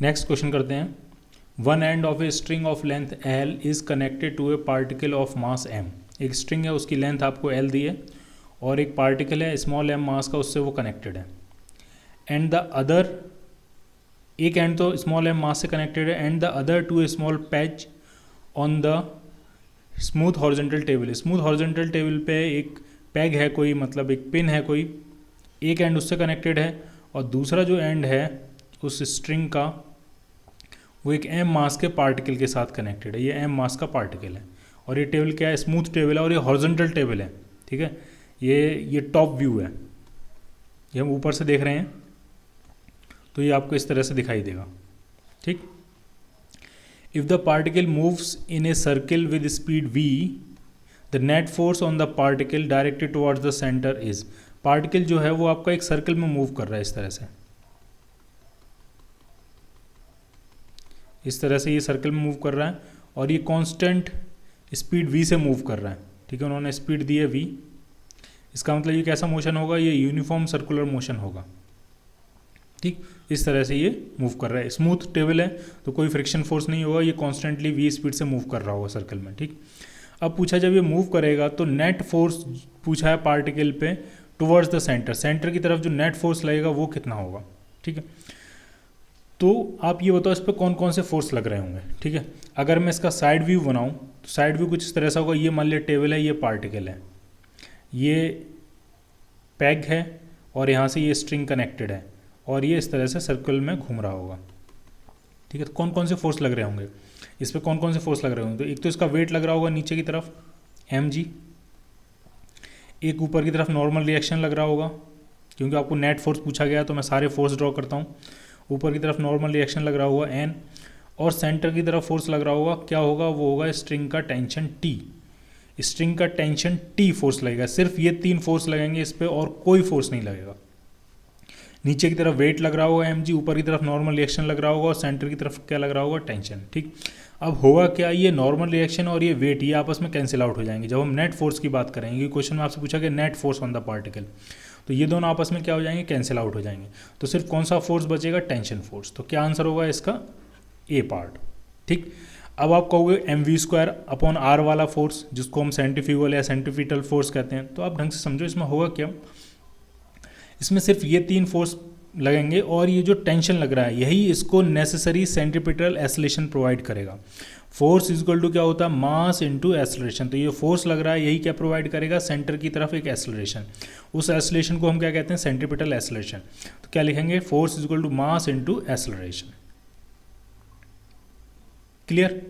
Next question करते हैं। One end of a string of length L is connected to a particle of mass M. एक string है, उसकी length आपको L दी है और एक पार्टिकल है स्मॉल एम मास का, उससे वो कनेक्टेड है। एंड द अदर, एक एंड तो स्मॉल एम मास से कनेक्टेड है, and the other to a small patch on the smooth horizontal table. Smooth horizontal table पे एक पैग है कोई, मतलब एक पिन है कोई, एक एंड उससे कनेक्टेड है और दूसरा जो एंड है उस स्ट्रिंग का वो एक एम मास के पार्टिकल के साथ कनेक्टेड है। ये एम मास का पार्टिकल है और ये टेबल क्या है, स्मूथ टेबल है और ये हॉरिजॉन्टल टेबल है। ठीक है, ये टॉप व्यू है, ये हम ऊपर से देख रहे हैं तो ये आपको इस तरह से दिखाई देगा। ठीक, if the particle moves in a circle with speed v, the net force on the particle directed towards the centre is. Particle जो है वो आपका एक सर्किल में मूव कर रहा है इस तरह से ये सर्किल में मूव कर रहा है और ये कांस्टेंट स्पीड v से मूव कर रहा है। ठीक है, उन्होंने स्पीड दी है v, इसका मतलब ये कैसा मोशन होगा, ये यूनिफॉर्म सर्कुलर मोशन होगा। ठीक, इस तरह से ये मूव कर रहा है। स्मूथ टेबल है तो कोई फ्रिक्शन फोर्स नहीं होगा, ये कॉन्स्टेंटली v स्पीड से मूव कर रहा होगा सर्कल में। ठीक, अब पूछा जब ये मूव करेगा तो नेट फोर्स पूछा है पार्टिकल पे टुवर्ड्स द सेंटर, सेंटर की तरफ जो नेट फोर्स लगेगा वो कितना होगा। ठीक है, तो आप ये बताओ इस पर कौन कौन से फोर्स लग रहे होंगे। ठीक है, अगर मैं इसका साइड व्यू बनाऊं तो साइड व्यू कुछ इस तरह से होगा। ये मान लिया टेबल है, ये पार्टिकल है, ये पैग है और यहाँ से ये स्ट्रिंग कनेक्टेड है और ये इस तरह से सर्कल में घूम रहा होगा। ठीक है, तो कौन कौन से फोर्स लग रहे होंगे इस पर, कौन कौन से फोर्स लग रहे होंगे। तो एक तो इसका वेट लग रहा होगा नीचे की तरफ mg, एक ऊपर की तरफ नॉर्मल रिएक्शन लग रहा होगा, क्योंकि आपको नेट फोर्स पूछा गया तो मैं सारे फोर्स ड्रॉ करता हूँ। ऊपर की तरफ नॉर्मल रिएक्शन लग रहा होगा n, और सेंटर की तरफ फोर्स लग रहा होगा, क्या होगा, वो होगा स्ट्रिंग का टेंशन T। स्ट्रिंग का टेंशन T फोर्स लगेगा, सिर्फ ये 3 फोर्स लगेंगे इस पर और कोई फोर्स नहीं लगेगा। नीचे की तरफ वेट लग रहा होगा mg, ऊपर की तरफ नॉर्मल रिएक्शन लग रहा होगा और सेंटर की तरफ क्या लग रहा होगा, टेंशन। ठीक, अब होगा क्या, ये नॉर्मल रिएक्शन और ये वेट ये आपस में कैंसिल आउट हो जाएंगे जब हम नेट फोर्स की बात करेंगे। क्वेश्चन में आपसे पूछा कि net force on the particle, तो ये दोनों आपस में क्या हो जाएंगे, कैंसिल आउट हो जाएंगे। तो सिर्फ कौन सा फोर्स बचेगा, टेंशन फोर्स। तो क्या आंसर होगा इसका, ए पार्ट। ठीक, अब आप कहोगे mv² अपॉन r वाला फोर्स, जिसको हम सेंट्रीफ्यूगल या सेंट्रीपिटल फोर्स कहते हैं, तो आप ढंग से समझो इसमें होगा क्या, इसमें सिर्फ ये 3 फोर्स लगेंगे और ये जो टेंशन लग रहा है यही इसको नेसेसरी सेंट्रीपिटल एस्लेशन प्रोवाइड करेगा। फोर्स इज इक्वल टू क्या होता है, मास इनटू एस्लेशन। तो ये फोर्स लग रहा है यही क्या प्रोवाइड करेगा, सेंटर की तरफ एक एस्लेशन। उस एस्लेशन को हम क्या कहते हैं, सेंट्रीपिटल एस्लेशन। तो क्या लिखेंगे, force is equal to mass into acceleration. Clear.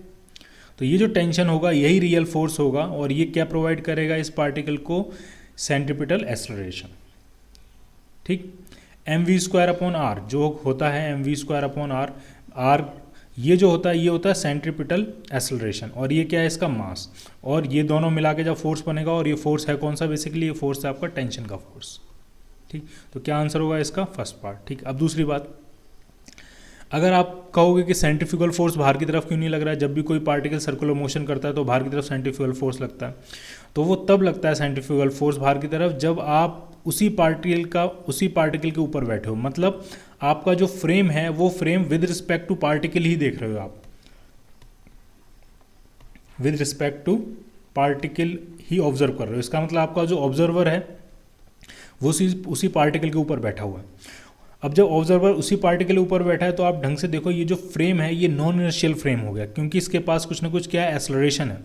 तो ये जो टेंशन होगा यही रियल फोर्स होगा और ये क्या प्रोवाइड करेगा इस पार्टिकल को, सेंट्रीपिटल एस्लेशन। ठीक, mv² अपॉन r जो होता है mv² अपॉन r ये जो होता है ये होता है सेंट्रीपिटल एस्लेशन और ये क्या है इसका मास, और ये दोनों मिला के जब फोर्स बनेगा, और ये फोर्स है कौन सा, बेसिकली ये फोर्स है आपका टेंशन का फोर्स। ठीक, तो क्या आंसर होगा इसका, फर्स्ट पार्ट। ठीक, अब दूसरी बात, अगर आप कहोगे कि सेंट्रीफ्यूगल फोर्स बाहर की तरफ क्यों नहीं लग रहा है, जब भी कोई पार्टिकल सर्कुलर मोशन करता है तो बाहर की तरफ सेंट्रीफ्यूगल फोर्स लगता है। तो वो तब लगता है सेंट्रीफ्यूगल फोर्स बाहर की तरफ जब आप उसी पार्टिकल के ऊपर बैठे हो, मतलब आपका जो फ्रेम है वो frame with respect to particle ही देख रहे हो आप, विद रिस्पेक्ट टू पार्टिकल ही ऑब्जर्व कर रहे हो। इसका मतलब आपका जो ऑब्जर्वर है वो उसी पार्टिकल के ऊपर बैठा हुआ है। अब जब ऑब्जर्वर उसी पार्टिकल के ऊपर बैठा है तो आप ढंग से देखो, ये जो फ्रेम है ये नॉन इनर्शियल फ्रेम हो गया, क्योंकि इसके पास कुछ ना कुछ क्या है, एक्सेलरेशन है।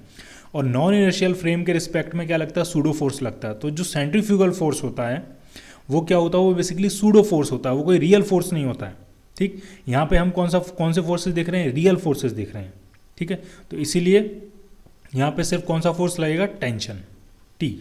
और नॉन इनर्शियल फ्रेम के रिस्पेक्ट में क्या लगता है, सूडो फोर्स लगता है। तो जो सेंट्रीफ्यूगल फोर्स होता है वो क्या होता है, वो बेसिकली सूडो फोर्स होता है, वो कोई रियल फोर्स नहीं होता है। ठीक, यहाँ पे हम कौन से फोर्सेस देख रहे हैं, रियल फोर्सेस देख रहे हैं। ठीक है, तो इसीलिए यहाँ पे सिर्फ कौन सा फोर्स लगेगा, टेंशन T।